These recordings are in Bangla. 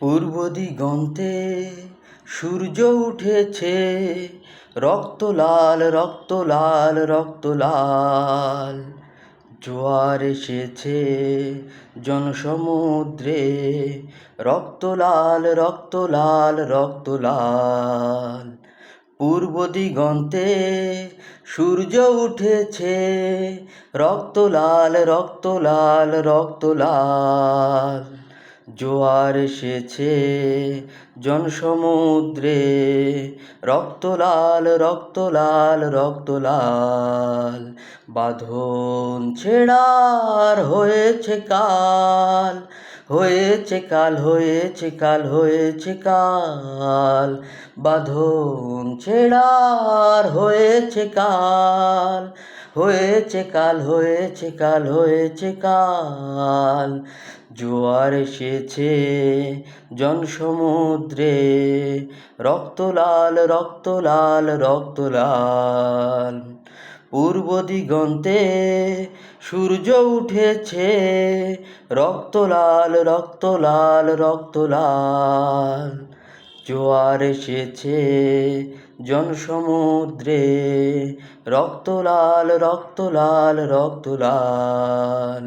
পূর্ব দিগন্তে সূর্য উঠেছে, রক্ত লাল রক্ত লাল রক্ত লাল। জোয়ার এসেছে জনসমুদ্রে, রক্ত লাল রক্ত লাল রক্ত লাল। পূর্ব দিগন্তে সূর্য উঠেছে, রক্ত লাল রক্ত লাল রক্ত লাল। জোয়ার এসেছে জনসমুদ্রে, রক্ত লাল রক্ত লাল রক্ত লাল। বাঁধন ছেড়ার হয়েছে কাল, হয়েছে কাল হয়েছে কাল হয়েছে কাল। বাঁধন ছেড়ার হয়েছে কাল, হয়েছে কাল হয়েছে কাল হয়েছে কাল। জোয়ার এসেছে জনসমুদ্রে, রক্ত লাল রক্ত লাল রক্ত লাল। পূর্ব দিগন্তে সূর্য উঠেছে, রক্ত লাল রক্ত লাল রক্ত লাল। জোয়ার এসেছে জনসমুদ্রে, রক্ত লাল রক্ত লাল রক্ত লাল।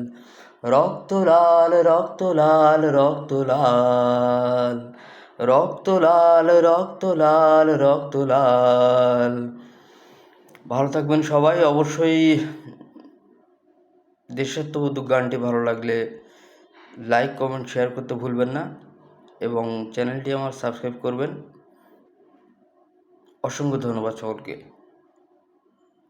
রক্ত লাল রক্ত লাল রক্ত লাল, রক্ত লাল রক্ত লাল রক্ত লাল। ভালো থাকবেন সবাই। অবশ্যই দেশাত্মবোধক গানটি ভালো লাগলে লাইক কমেন্ট শেয়ার করতে ভুলবেন না এবং চ্যানেলটি আমার সাবস্ক্রাইব করবেন। অসংখ্য ধন্যবাদ সকলকে।